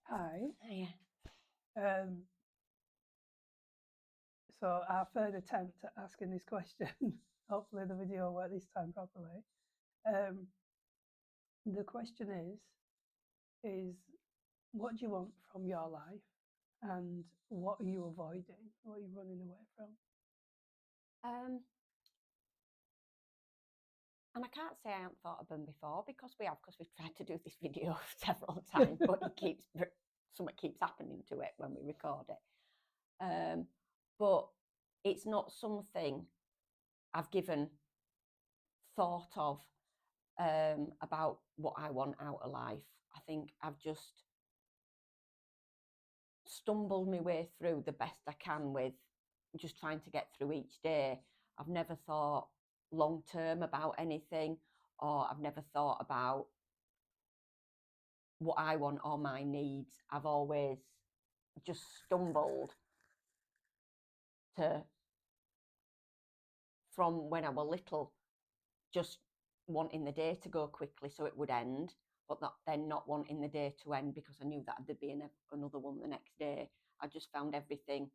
Hi. Yeah. So our third attempt at asking this question. Hopefully the video will work this time properly. The question is what do you want from your life, and what are you avoiding? What are you running away from? And I can't say I haven't thought of them before because we've tried to do this video several times, but something keeps happening to it when we record it. But it's not something I've given thought of about what I want out of life. I think I've just stumbled my way through the best I can with just trying to get through each day. I've never thought long term about anything, or I've never thought about what I want or my needs. I've always just stumbled to, from when I was little, just wanting the day to go quickly so it would end, but then not wanting the day to end because I knew that there'd be another one the next day. I just found everything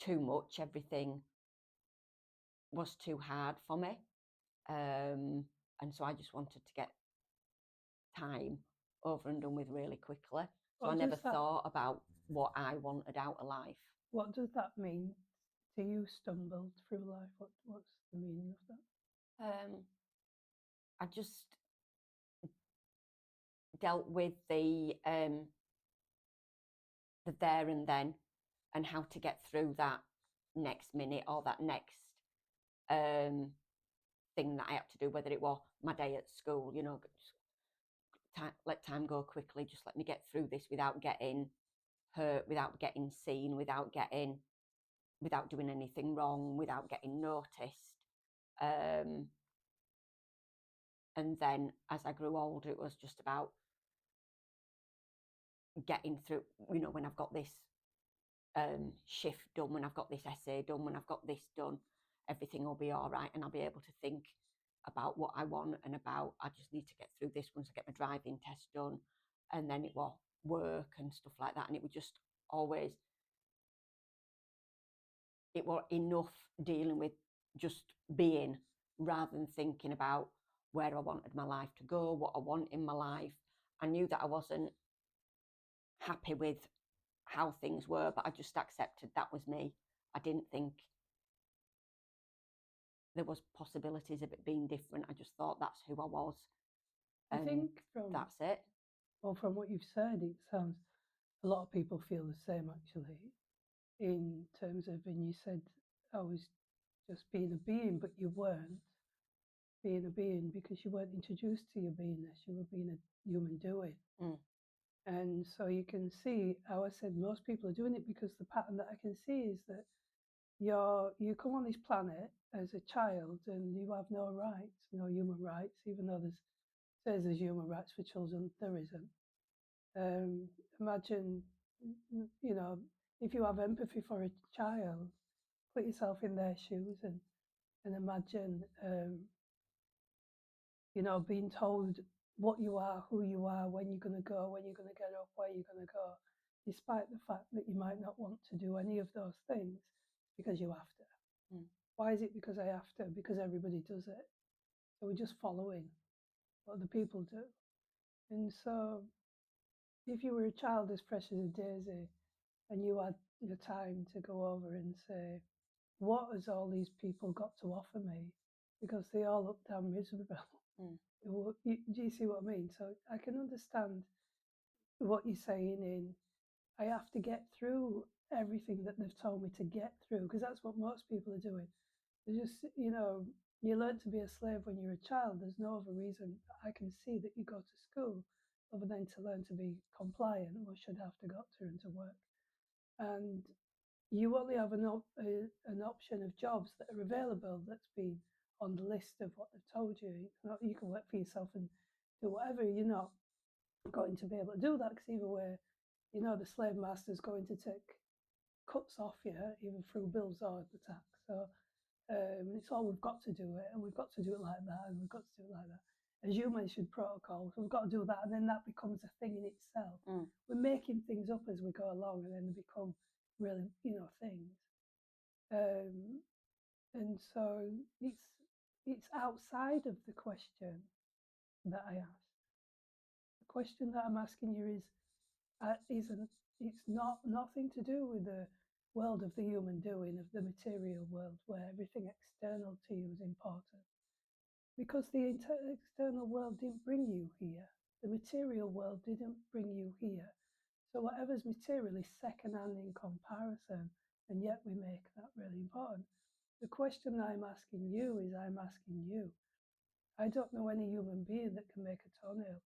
too much. Everything was too hard for me. And so I just wanted to get time over and done with really quickly. So I never thought about what I wanted out of life. What does that mean to you? Stumbled through life. What's the meaning of that? I just dealt with the there and then, and how to get through that next minute or that next thing that I had to do, whether it was my day at school, let time go quickly, just let me get through this without getting hurt, without getting seen, without doing anything wrong, without getting noticed. And then as I grew older, it was just about getting through, when I've got this shift done, when I've got this essay done, when I've got this done, everything will be all right, and I'll be able to think about what I want and about, I just need to get through this once I get my driving test done. And then it was work and stuff like that, and it was just always, it was enough dealing with just being, rather than thinking about where I wanted my life to go, what I want in my life. I knew that I wasn't happy with how things were, but I just accepted that was me. I didn't think there was possibilities of it being different. I just thought that's who I was. I think that's it. Well, from what you've said, it sounds a lot of people feel the same actually. In terms of, and you said I was just being a being, but you weren't being a being because you weren't introduced to your beingness. You were being a human doing. And so you can see how I said most people are doing it, because the pattern that I can see is that you come on this planet as a child and you have no rights, no human rights, even though there's human rights for children, there isn't. Imagine, if you have empathy for a child, put yourself in their shoes and imagine, being told what you are, who you are, when you're going to go, when you're going to get up, where you're going to go, despite the fact that you might not want to do any of those things because you have to. Why is it because I have to? Because everybody does it. So we're just following what the people do. And so if you were a child as fresh as a daisy and you had the time to go over and say, what has all these people got to offer me? Because they all look damn miserable. Do you see what I mean? So I can understand what you're saying in, I have to get through everything that they've told me to get through, because that's what most people are doing. They just, you learn to be a slave when you're a child. There's no other reason I can see that you go to school other than to learn to be compliant, or should have to go to and to work. And you only have an option of jobs that are available that's been on the list of what they've told you. You can work for yourself and do whatever. You're not going to be able to do that, because either way, the slave master is going to take cuts off you, either through bills or the tax. So it's all, we've got to do it, and we've got to do it like that, and we've got to do it like that. as you mentioned, protocols. We've got to do that, and then that becomes a thing in itself. Mm. We're making things up as we go along, and then they become really, things. And so it's outside of the question that I asked. The question that I'm asking you isn't. It's nothing to do with the world of the human doing, of the material world, where everything external to you is important. Because the external world didn't bring you here. The material world didn't bring you here. So whatever's material is second-hand in comparison, and yet we make that really important. The question I'm asking you is, I don't know any human being that can make a toenail,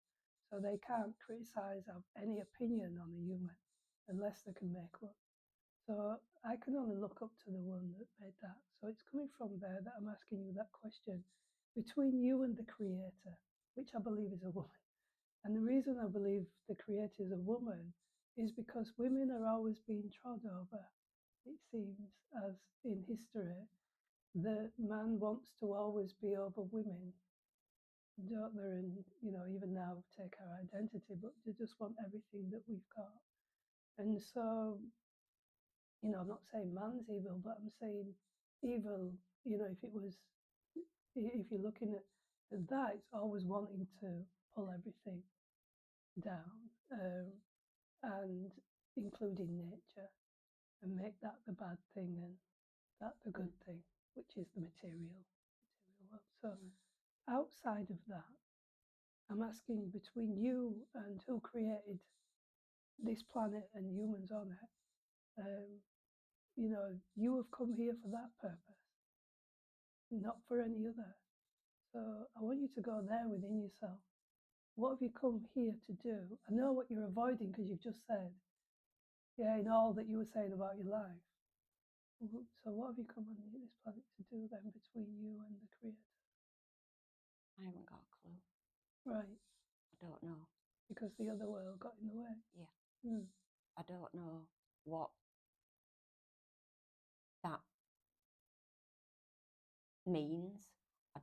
so they can't criticize, have any opinion on a human unless they can make one. So I can only look up to the one that made that. So it's coming from there that I'm asking you that question. Between you and the creator, which I believe is a woman. And the reason I believe the creator is a woman is because women are always being trod over, it seems, as in history. The man wants to always be over women, don't they? And, even now take our identity, but they just want everything that we've got. And so, I'm not saying man's evil, but I'm saying evil, if you're looking at that, it's always wanting to pull everything down, and including nature, and make that the bad thing and that the good thing, which is the material world. So outside of that, I'm asking, between you and who created this planet and humans on it, you have come here for that purpose, not for any other. So I want you to go there within yourself. What have you come here to do? I know what you're avoiding because you've just said, in all that you were saying about your life. So what have you come on this planet to do then, between you and the creator? I haven't got a clue. Right. I don't know. Because the other world got in the way. Yeah. I don't know what that means. I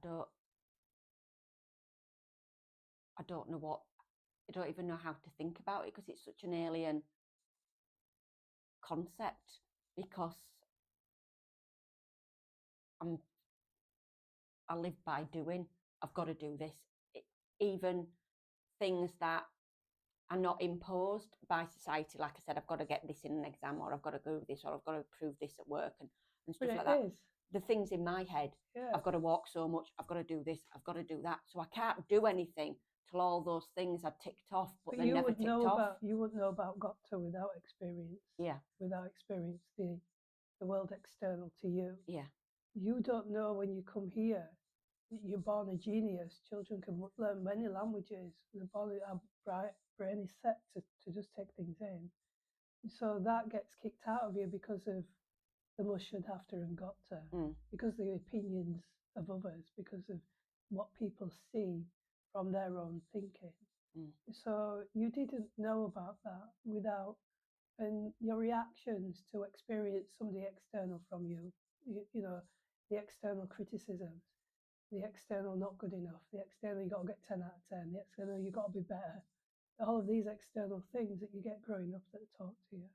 don't know what. I don't even know how to think about it, because it's such an alien concept, because I live by doing. I've got to do this. Even things that are not imposed by society, like I said, I've got to get this in an exam, or I've got to go this, or I've got to prove this at work, and stuff like that. The things in my head, I've got to walk so much, I've got to do this, I've got to do that. So I can't do anything till all those things are ticked off, but they're never ticked off. You wouldn't know about got to without experience. Yeah. Without experience, the world external to you. Yeah. You don't know when you come here. You're born a genius. Children can learn many languages. The body, our brain is set to just take things in. So that gets kicked out of you because of the must, should, have to, and got to. Because of the opinions of others, because of what people see from their own thinking. So you didn't know about that without, and your reactions to experience somebody external from you, the external criticisms, the external not good enough, the external you got to get 10 out of 10, the external you got to be better, all of these external things that you get growing up that are taught to you,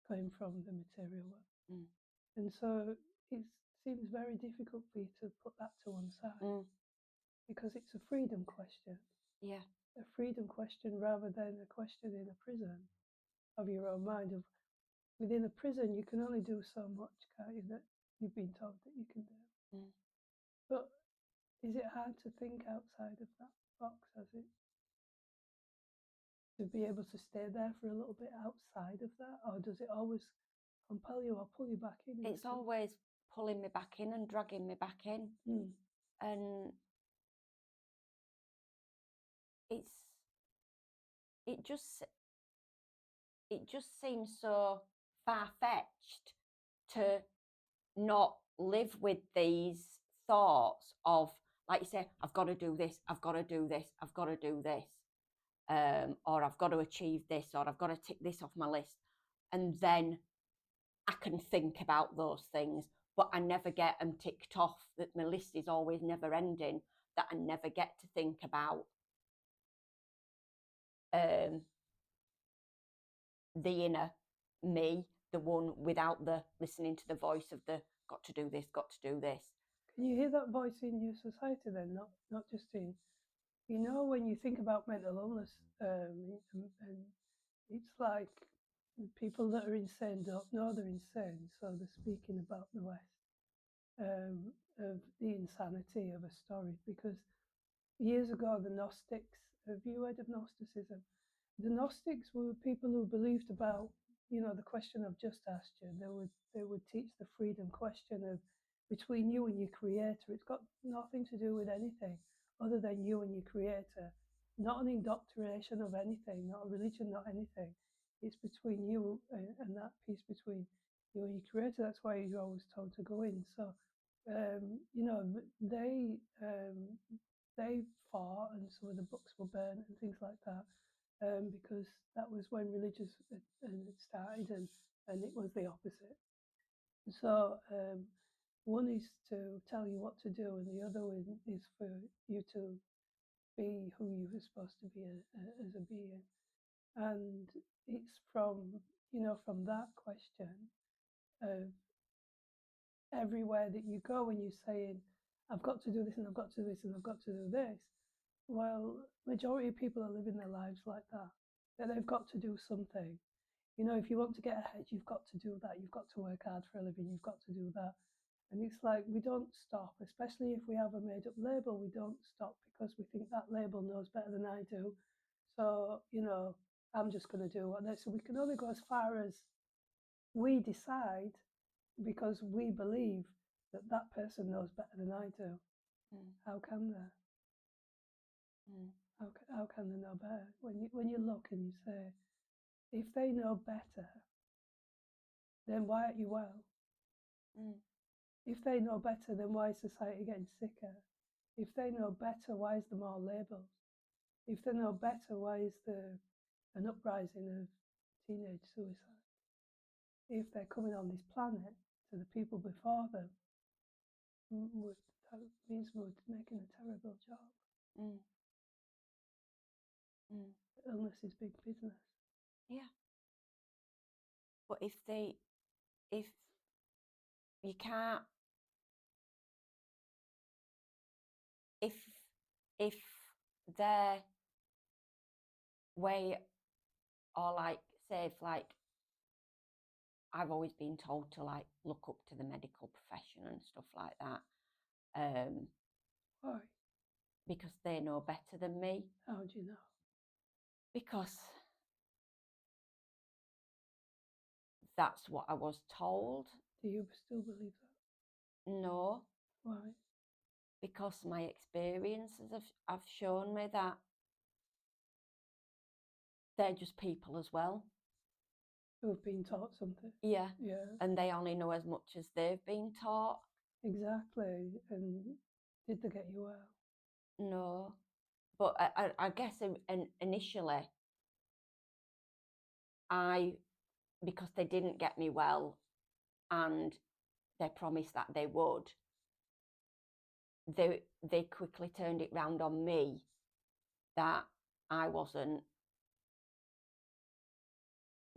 coming from the material world. And so it seems very difficult for you to put that to one side, because it's a freedom question. Yeah. A freedom question rather than a question in a prison of your own mind. Of within a prison, you can only do so much, can't you, that you've been told that you can do. But is it hard to think outside of that box, as it, to be able to stay there for a little bit outside of that, or does it always compel you or pull you back in? It's always pulling me back in and dragging me back in. And it just seems so far-fetched to not live with these thoughts of, like you say, I've got to do this, I've got to do this, I've got to do this, or I've got to achieve this, or I've got to tick this off my list, and then I can think about those things, but I never get them ticked off. That my list is always never ending, that I never get to think about the inner me, the one without the listening to the voice of the got to do this, got to do this. Can you hear that voice in your society then? Not just in, you know, when you think about mental illness, and it's like people that are insane don't know they're insane, so they're speaking about the West, of the insanity of a story. Because years ago, the Gnostics, have you heard of Gnosticism? The Gnostics were people who believed about, you know, the question I've just asked you. They would teach the freedom question of between you and your creator. It's got nothing to do with anything other than you and your creator. Not an indoctrination of anything, not a religion, not anything. It's between you and that piece between you and your creator. That's why you're always told to go in. So, you know, they fought, and some of the books were burnt and things like that, because that was when religious started, and it was the opposite. So one is to tell you what to do, and the other one is for you to be who you were supposed to be as a being. And it's from, you know, from that question of everywhere that you go when you're saying, I've got to do this and I've got to do this and I've got to do this. Well, majority of people are living their lives like that they've got to do something. You know, if you want to get ahead, you've got to do that. You've got to work hard for a living. You've got to do that. And it's like we don't stop, especially if we have a made up label, we don't stop because we think that label knows better than I do. So, you know, I'm just going to do what they. So we can only go as far as we decide because we believe that that person knows better than I do. How can they? How can they know better? When you look and you say, if they know better, then why aren't you well? If they know better, then why is society getting sicker? If they know better, why is there more labels? If they know better, why is there an uprising of teenage suicide? If they're coming on this planet to the people before them, that means we're making a terrible job. Illness is big business. Yeah. But if you can't, if their way, or like, say, if like, I've always been told to like look up to the medical profession and stuff like that. Why? Because they know better than me. How do you know? Because that's what I was told. Do you still believe that? No. Why? Because my experiences have shown me that they're just people as well. Who've been taught something. Yeah. Yeah. And they only know as much as they've been taught. Exactly. And did they get you well? No. But I guess initially, because they didn't get me well and they promised that they would, they quickly turned it round on me that I wasn't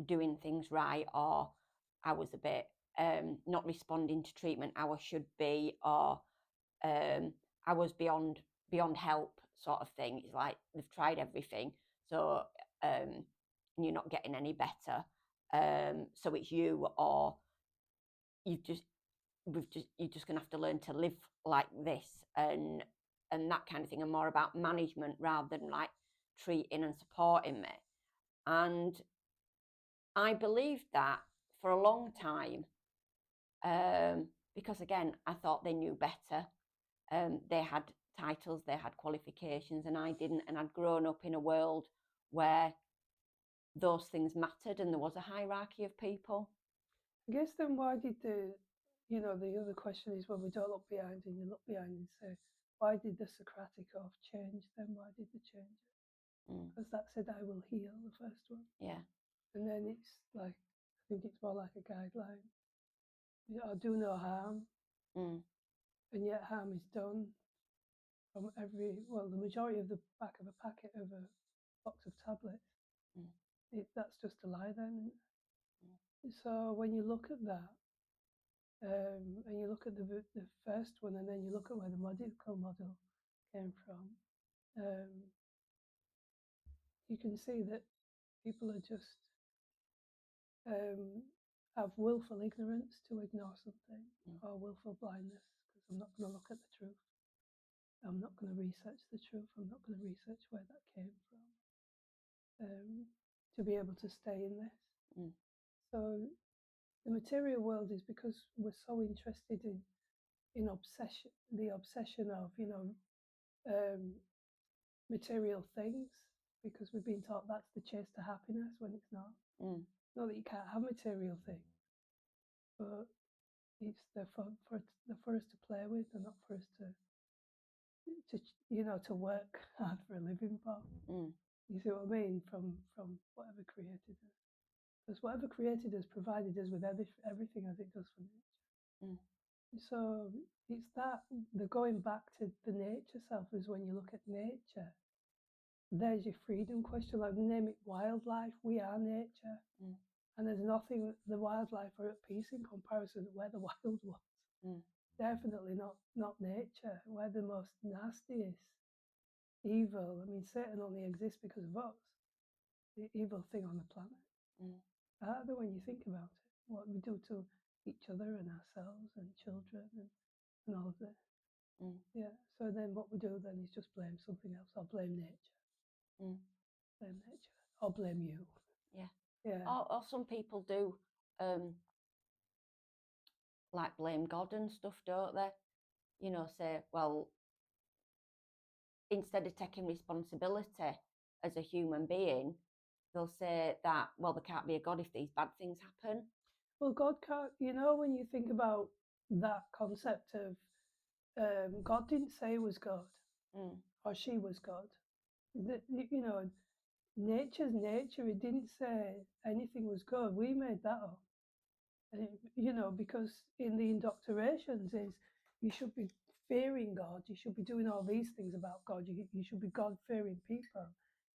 doing things right, or I was a bit not responding to treatment how I should be, or I was beyond help, sort of thing. It's like they've tried everything, so you're not getting any better. So it's you, or you're just gonna have to learn to live like this, and that kind of thing, and more about management rather than like treating and supporting me. And I believed that for a long time, because again, I thought they knew better. They had titles, they had qualifications, and I didn't. And I'd grown up in a world where those things mattered and there was a hierarchy of people. I guess then why did the other question is when we don't look behind and you look behind and say, why did the Socratic oath change then? Why did they change it? Because that said, I will heal, the first one. Yeah. And then it's like, I think it's more like a guideline. You know, do no harm. And yet harm is done. from the majority of the back of a packet of a box of tablets. Mm. That's just a lie then. Mm. So when you look at that, and you look at the first one, and then you look at where the medical model came from, you can see that people are just have willful ignorance to ignore something, or willful blindness, because I'm not going to look at the truth. I'm not going to research the truth. I'm not going to research where that came from, to be able to stay in this. Mm. So the material world is because we're so interested in obsession, the obsession of material things, because we've been taught that's the chase to happiness when it's not. Mm. Not that you can't have material things, but it's there for us to play with, and not for us to work hard for a living for. Mm. You see what I mean? From whatever created us, because whatever created us provided us with everything as it does for nature. Mm. So it's that the going back to the nature self is when you look at nature. There's your freedom question. Like, name it wildlife. We are nature. Mm. And there's nothing, the wildlife are at peace in comparison to where the wild was. Mm. Definitely not nature. We're the most nastiest, evil. I mean, Satan only exists because of us, the evil thing on the planet. But when you think about it, what we do to each other and ourselves and children and all of this. Yeah. So then what we do then is just blame something else, or blame nature. Blame nature, or blame you. Yeah. Yeah. Or some people do like blame God and stuff, don't they? You know, say, well, instead of taking responsibility as a human being, they'll say that, well, there can't be a God if these bad things happen. Well, God can't, when you think about that concept of God didn't say he was God, or she was God. Nature's nature. It didn't say anything was God. We made that up. Because in the indoctrinations is you should be fearing God. You should be doing all these things about God. You should be God-fearing people.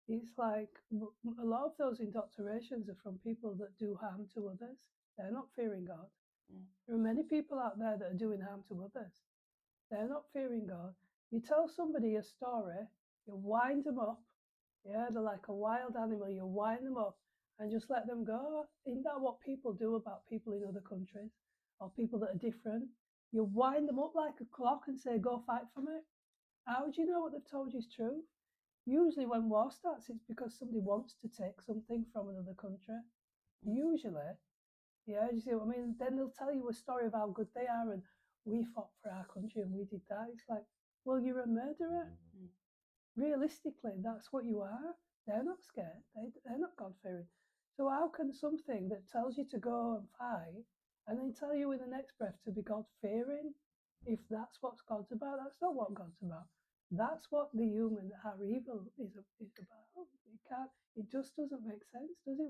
It's like a lot of those indoctrinations are from people that do harm to others. They're not fearing God. There are many people out there that are doing harm to others. They're not fearing God. You tell somebody a story, you wind them up. Yeah, they're like a wild animal. You wind them up and just let them go. Isn't that what people do about people in other countries, or people that are different? You wind them up like a clock and say, go fight for me. How do you know what they've told you is true? Usually when war starts, it's because somebody wants to take something from another country. Usually. Yeah, you see what I mean? Then they'll tell you a story of how good they are, and we fought for our country and we did that. It's like, well, you're a murderer. Realistically, that's what you are. They're not scared. They're not God-fearing. So how can something that tells you to go and fight, and then tell you in the next breath to be God-fearing, if that's what God's about? That's not what God's about. That's what the human, our evil is about. It just doesn't make sense, does it,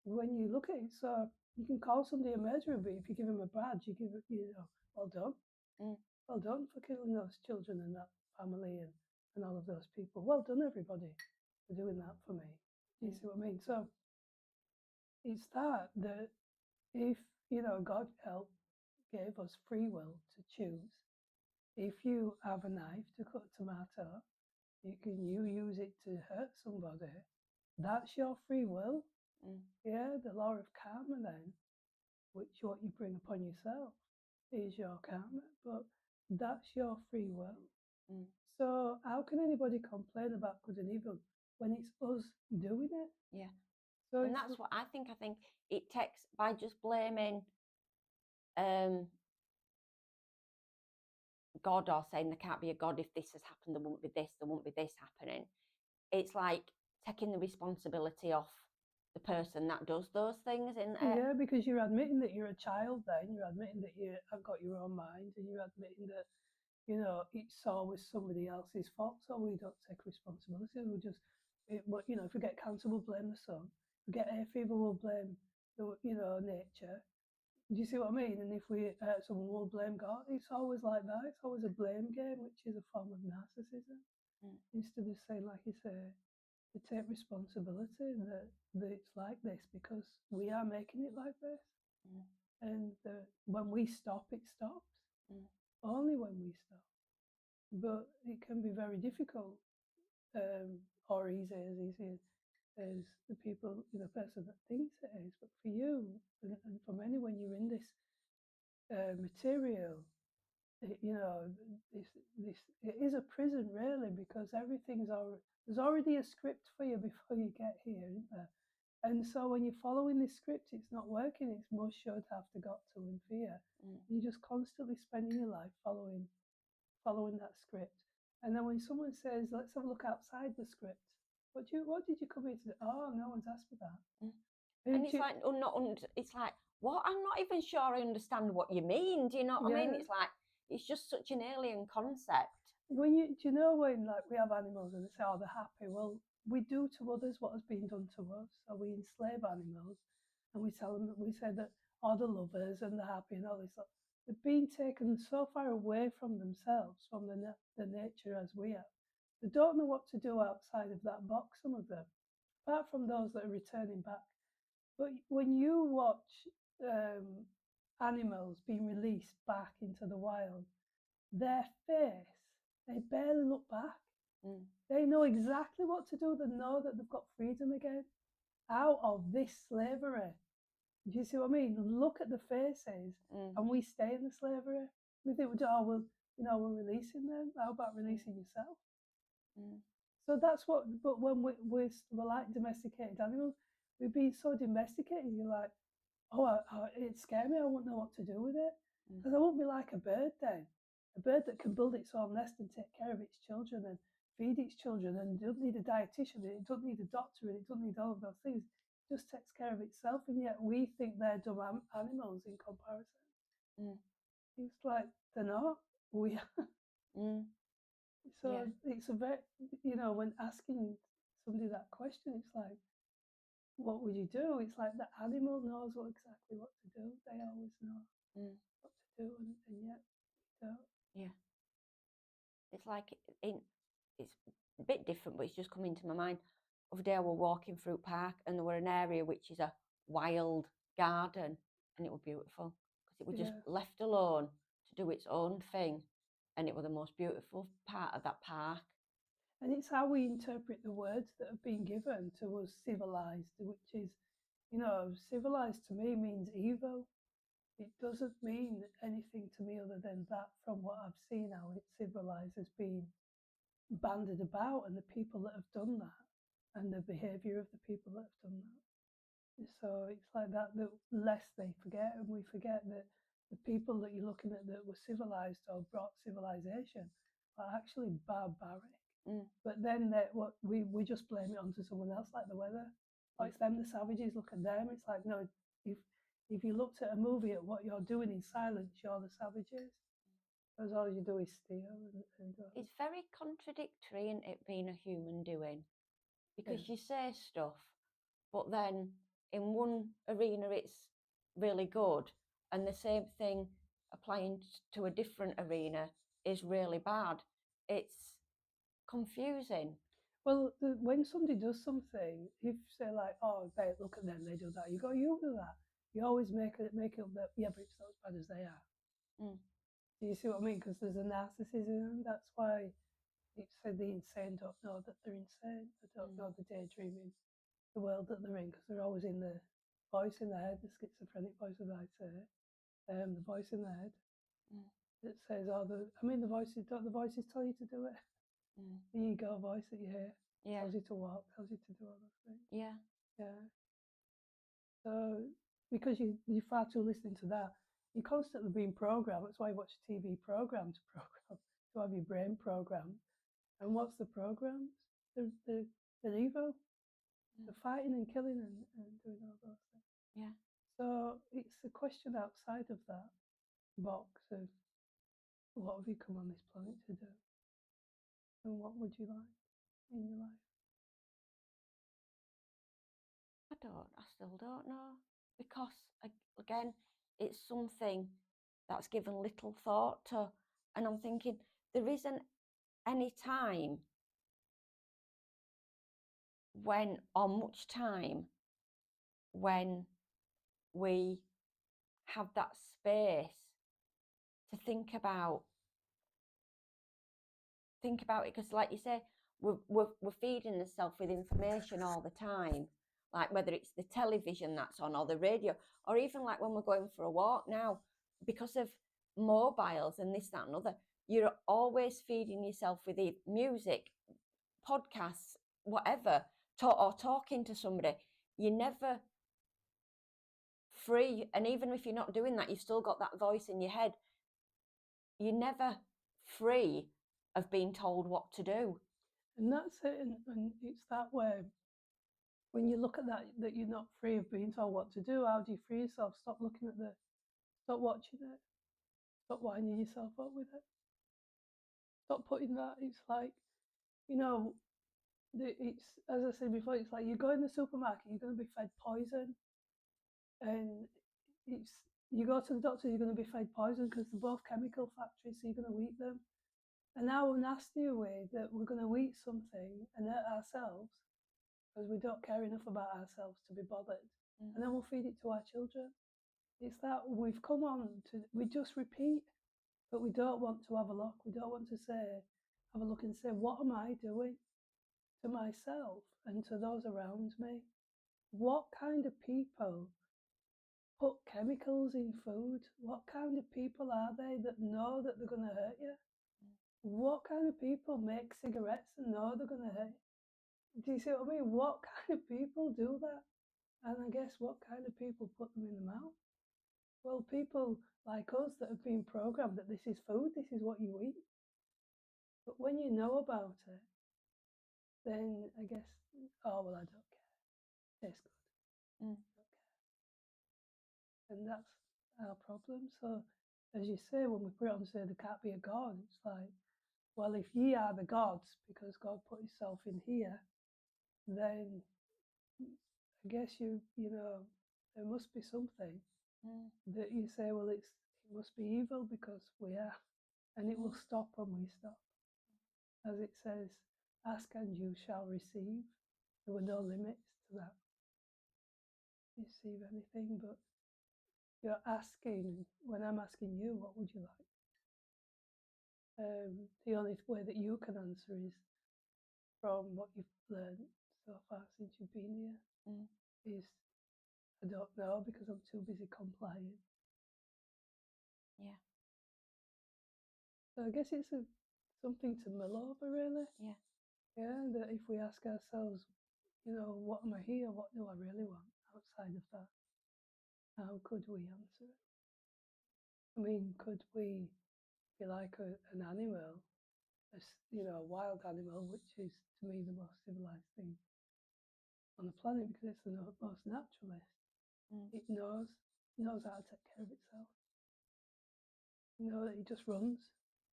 when you look at it? So you can call somebody a murderer, but if you give them a badge, you give it, well done. Well done for killing those children and that family and all of those people. Well done, everybody, for doing that for me. Do you see what I mean? So it's that if, God gave us free will to choose. If you have a knife to cut a tomato, you use it to hurt somebody. That's your free will. Yeah, the law of karma then, which what you bring upon yourself is your karma, but that's your free will. So how can anybody complain about good and evil when it's us doing it? Yeah. So and that's what I think. I think it takes, by just blaming God, or saying there can't be a God if this has happened, there won't be this happening. It's like taking the responsibility off the person that does those things, isn't it? Yeah, because you're admitting that you're a child then. You're admitting that you have got your own mind, and you're admitting that, it's always somebody else's fault. So we don't take responsibility. We just, if we get cancer, we'll blame the sun. If we get hay fever, we'll blame nature. Do you see what I mean? And if we someone will blame God, it's always like that. It's always a blame game, which is a form of narcissism. Mm. Instead of saying, like you say, to take responsibility that it's like this because we are making it like this. Mm. And when we stop, it stops. Mm. Only when we stop. But it can be very difficult, or easy as the people, the person that thinks it is. But for you, and for many, when you're in this material, this it is a prison really, because everything's already there's already a script for you before you get here, isn't there? And so when you're following this script, it's not working. It's must, should, have to, got to, and fear. Mm. You're just constantly spending your life following that script. And then when someone says, "Let's have a look outside the script," what did you come here to do? Oh, no one's asked for that. Mm. And it's like, it's like, what? I'm not even sure I understand what you mean. Do you know what I mean? Yeah. It's like, it's just such an alien concept. Do you know when like we have animals and they say, "Oh, they're happy"? Well, we do to others what has been done to us. So we enslave animals, and we tell them that we say that, "Oh, they're lovers and they're happy," and all this stuff. They've been taken so far away from themselves, from the nature as we are. They don't know what to do outside of that box. Some of them, apart from those that are returning back. But when you watch animals being released back into the wild, their face, they barely look back. Mm. They know exactly what to do. They know that they've got freedom again out of this slavery. Do you see what I mean? Look at the faces, and we stay in the slavery. We think, oh, well, we're releasing them. How about releasing yourself? Mm. So that's what. But when we're like domesticated animals, we've been so domesticated. You're like, oh, it scared me. I wouldn't know what to do with it, because I won't be like a bird then. A bird that can build its own nest and take care of its children and feed its children and doesn't need a dietitian, and it doesn't need a doctor, and it doesn't need all of those things. It just takes care of itself, and yet we think they're dumb animals in comparison. Mm. It's like they're not. We are. Mm. So Yeah. it's a very, when asking somebody that question, it's like, what would you do? It's like the animal knows exactly what to do. They always know what to do, and yet we don't. Yeah. It's like, it's a bit different, but it's just come into my mind. Other day I was walking through Park and there were an area which is a wild garden, and it was beautiful because it was just left alone to do its own thing, and it was the most beautiful part of that park. And it's how we interpret the words that have been given to us, civilized, which is, civilized to me means evil. It doesn't mean anything to me other than that from what I've seen, how it's civilized has been banded about, and the people that have done that, and the behavior of the people that have done that. So it's like that, the less they forget, and we forget that the people that you're looking at that were civilized or brought civilization are actually barbaric. But then we just blame it onto someone else, like the weather. Oh, it's them, the savages. Look at them. It's like, no, if you looked at a movie at what you're doing in silence, you're the savages. Because all you do is steal. It's very contradictory in it being a human doing, because you say stuff, but then in one arena it's really good, and the same thing applying to a different arena is really bad. It's confusing. Well, when somebody does something, if say like, oh, look at them, they do that. You go, you do that. You always make it up that, yeah, but it's not as bad as they are. Do you see what I mean? Because there's a narcissism. That's why it said the insane don't know that they're insane. They don't know the daydreaming, the world that they're in, because they're always in the voice in their head, the schizophrenic voice, as I say, the voice in their head that says, oh, the voices, don't the voices tell you to do it? The ego voice that you hear tells you to walk, tells you to do all those things. Yeah. So because you're far too listening to that, you're constantly being programmed. That's why you watch TV program to have your brain programmed. And what's the programs? They're evil. They're fighting and killing and doing all those things. Yeah. So it's a question outside of that box of what have you come on this planet to do? And what would you like in your life? I still don't know, because again, it's something that's given little thought to. And I'm thinking, there isn't any time when, or much time when we have that space to think about it, because like you say, we're feeding ourselves with information all the time, like whether it's the television that's on or the radio, or even like when we're going for a walk now, because of mobiles and this, that and other, you're always feeding yourself with either music, podcasts, whatever, or talking to somebody. You're never free, and even if you're not doing that, you've still got that voice in your head. You're never free of being told what to do. And that's it. And it's that way. When you look at that you're not free of being told what to do, how do you free yourself? Stop looking at stop watching it. Stop winding yourself up with it. Stop putting that. It's like, you know, it's, as I said before, it's like you go in the supermarket, you're going to be fed poison. And it's, you go to the doctor, you're going to be fed poison because they're both chemical factories, so you're going to eat them. And now we're nasty away that we're going to eat something and hurt ourselves because we don't care enough about ourselves to be bothered. And then we'll feed it to our children. It's that we've come on to, we just repeat, but we don't want to have a look. We don't want to say, have a look and say, what am I doing to myself and to those around me? What kind of people put chemicals in food? What kind of people are they that know that they're going to hurt you? What kind of people make cigarettes and know they're going to hurt you? Do you see what I mean? What kind of people do that? And I guess what kind of people put them in the mouth? Well, people like us that have been programmed that this is food, this is what you eat. But when you know about it, then I guess, oh, well, I don't care. Tastes good. Mm. And that's our problem. So, as you say, when we put it on, say, there can't be a God, it's like, well, if ye are the gods, because God put himself in here, then I guess you know, there must be something that you say, well, it must be evil because we are, and it will stop when we stop. As it says, ask and you shall receive. There were no limits to that. Receive anything, but you're asking, when I'm asking you, what would you like? The only way that you can answer is from what you've learned so far since you've been here, is I don't know because I'm too busy complying. Yeah. So I guess it's something to mull over, really. Yeah. Yeah, that if we ask ourselves, you know, what am I here? What do I really want outside of that? How could we answer it? I mean, could we be like an animal, you know, a wild animal, which is to me the most civilized thing on the planet because it's the most naturalist. It knows how to take care of itself. You know, it just runs.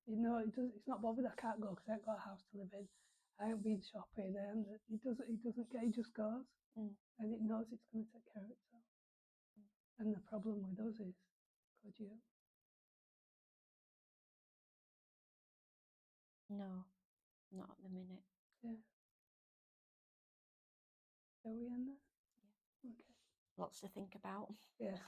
You know, it's not bothered. I can't go because I ain't got a house to live in. I ain't been shopping, and it doesn't get. It just goes, and it knows it's going to take care of itself. And the problem with us is, could you? No, not at the minute. Yeah. Shall we end there? Yeah. Okay. Lots to think about. Yeah.